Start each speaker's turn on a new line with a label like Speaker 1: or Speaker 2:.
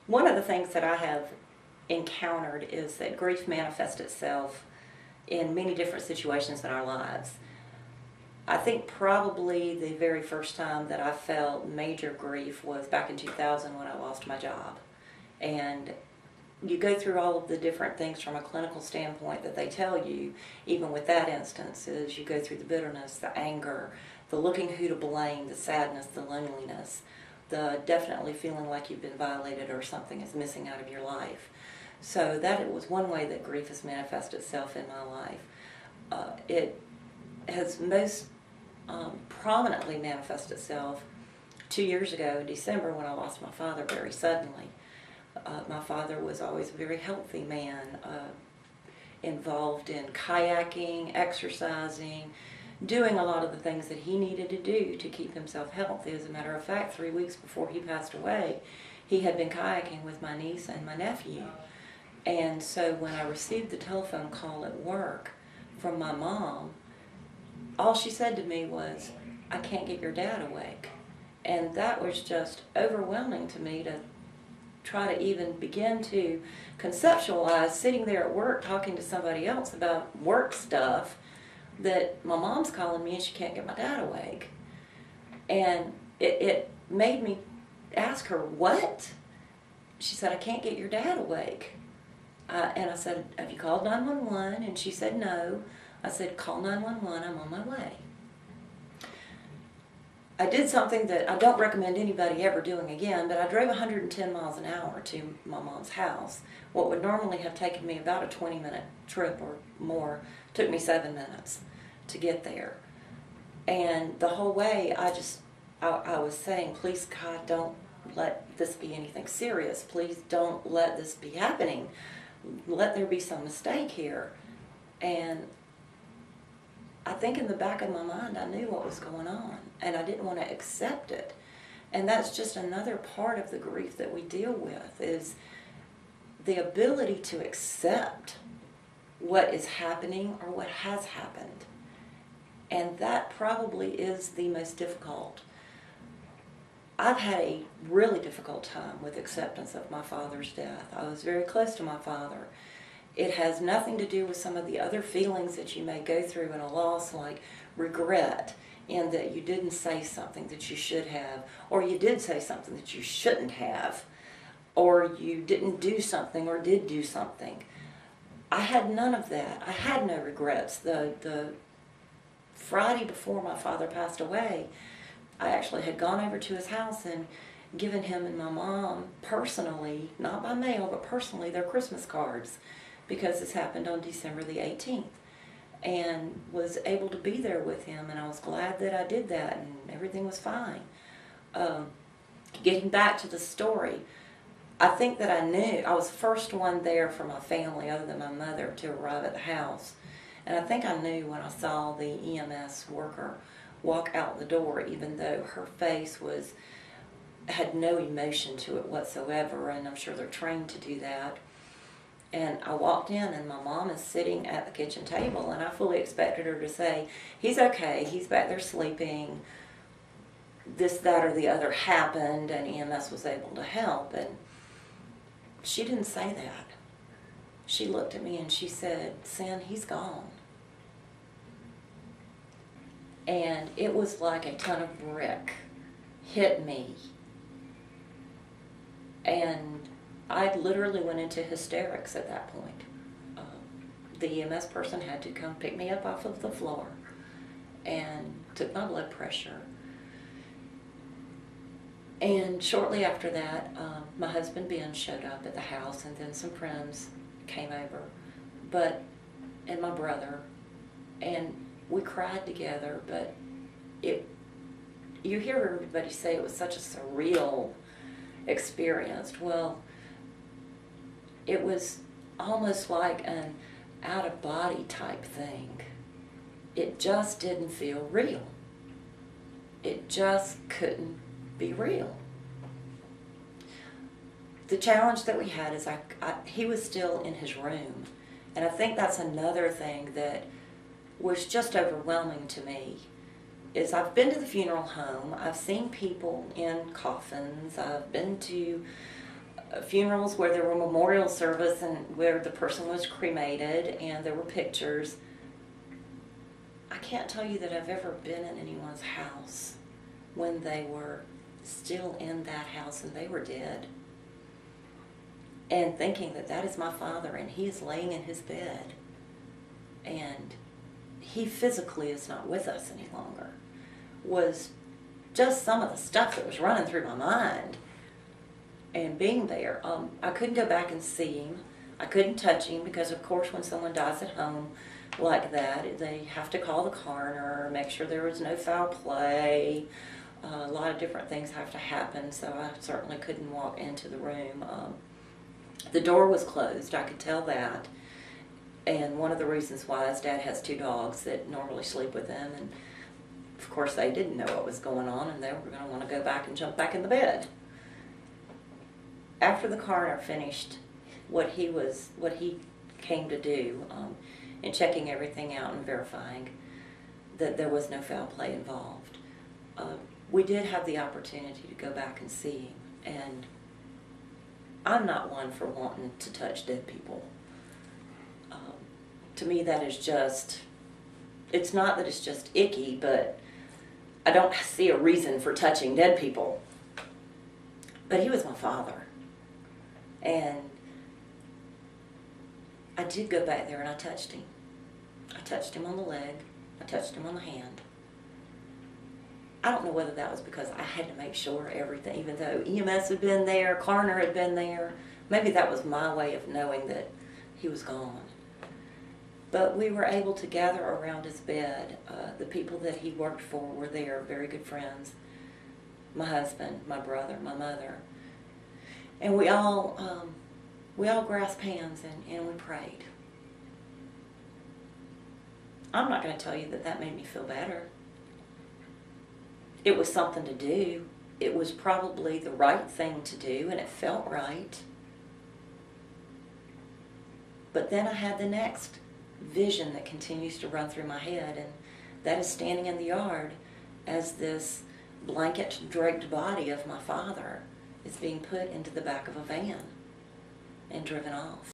Speaker 1: One of the things that I have encountered is that grief manifests itself in many different situations in our lives. I think probably the very first time that I felt major grief was back in 2000 when I lost my job. And you go through all of the different things from a clinical standpoint that they tell you, even with that instance, is you go through the bitterness, the anger, the looking who to blame, the sadness, the loneliness, the definitely feeling like you've been violated or something is missing out of your life. So that it was one way that grief has manifested itself in my life. It has most prominently manifested itself 2 years ago in December when I lost my father very suddenly. My father was always a very healthy man, involved in kayaking, exercising, doing a lot of the things that he needed to do to keep himself healthy. As a matter of fact, 3 weeks before he passed away, he had been kayaking with my niece and my nephew. And so when I received the telephone call at work from my mom, all she said to me was, "I can't get your dad awake." And that was just overwhelming to me to try to even begin to conceptualize sitting there at work talking to somebody else about work stuff, that my mom's calling me and she can't get my dad awake. And it made me ask her, "What?" She said, "I can't get your dad awake." And I said, "Have you called 911? And she said, "No." I said, "Call 911, I'm on my way." I did something that I don't recommend anybody ever doing again, but I drove 110 miles an hour to my mom's house. What would normally have taken me about a 20-minute trip or more took me 7 minutes to get there. And the whole way I was saying, "Please God, don't let this be anything serious. Please don't let this be happening. Let there be some mistake here." And I think in the back of my mind I knew what was going on, and I didn't want to accept it. And that's just another part of the grief that we deal with, is the ability to accept what is happening or what has happened. And that probably is the most difficult. I've had a really difficult time with acceptance of my father's death. I was very close to my father. It has nothing to do with some of the other feelings that you may go through in a loss, like regret, in that you didn't say something that you should have, or you did say something that you shouldn't have, or you didn't do something or did do something. I had none of that. I had no regrets. The Friday before my father passed away, I actually had gone over to his house and given him and my mom personally, not by mail, but personally, their Christmas cards, because this happened on December the 18th, and was able to be there with him, and I was glad that I did that, and everything was fine. Getting back to the story, I think that I knew, I was the first one there for my family other than my mother to arrive at the house, and I think I knew when I saw the EMS worker walk out the door, even though her face had no emotion to it whatsoever, and I'm sure they're trained to do that. And I walked in, and my mom is sitting at the kitchen table, and I fully expected her to say, "He's okay, he's back there sleeping, this, that, or the other happened, and EMS was able to help." And she didn't say that. She looked at me and she said, "Sin, he's gone." And it was like a ton of brick hit me. And I literally went into hysterics at that point. The EMS person had to come pick me up off of the floor and took my blood pressure. And shortly after that, my husband Ben showed up at the house, and then some friends came over, and my brother, and we cried together. But you hear everybody say it was such a surreal experience. Well, it was almost like an out-of-body type thing. It just didn't feel real. It just couldn't be real. The challenge that we had is he was still in his room, and I think that's another thing that was just overwhelming to me. Is I've been to the funeral home, I've seen people in coffins, I've been to funerals where there were memorial service and where the person was cremated and there were pictures. I can't tell you that I've ever been in anyone's house when they were still in that house and they were dead, and thinking that that is my father and he is laying in his bed and he physically is not with us any longer, was just some of the stuff that was running through my mind. And being there, I couldn't go back and see him. I couldn't touch him because, of course, when someone dies at home like that, they have to call the coroner, make sure there was no foul play. A lot of different things have to happen, so I certainly couldn't walk into the room. The door was closed, I could tell that. And one of the reasons why is Dad has 2 dogs that normally sleep with him, and of course they didn't know what was going on, and they were going to want to go back and jump back in the bed. After the coroner finished what he came to do, in checking everything out and verifying that there was no foul play involved, we did have the opportunity to go back and see him. And I'm not one for wanting to touch dead people. To me, that is just, it's not that it's just icky, but I don't see a reason for touching dead people. But he was my father. And I did go back there and I touched him. I touched him on the leg. I touched him on the hand. I don't know whether that was because I had to make sure everything, even though EMS had been there, coroner had been there, maybe that was my way of knowing that he was gone. But we were able to gather around his bed. The people that he worked for were there, very good friends. My husband, my brother, my mother. And we all grasped hands and we prayed. I'm not going to tell you that that made me feel better. It was something to do. It was probably the right thing to do, and it felt right. But then I had the next vision that continues to run through my head, and that is standing in the yard as this blanket draped body of my father is being put into the back of a van and driven off.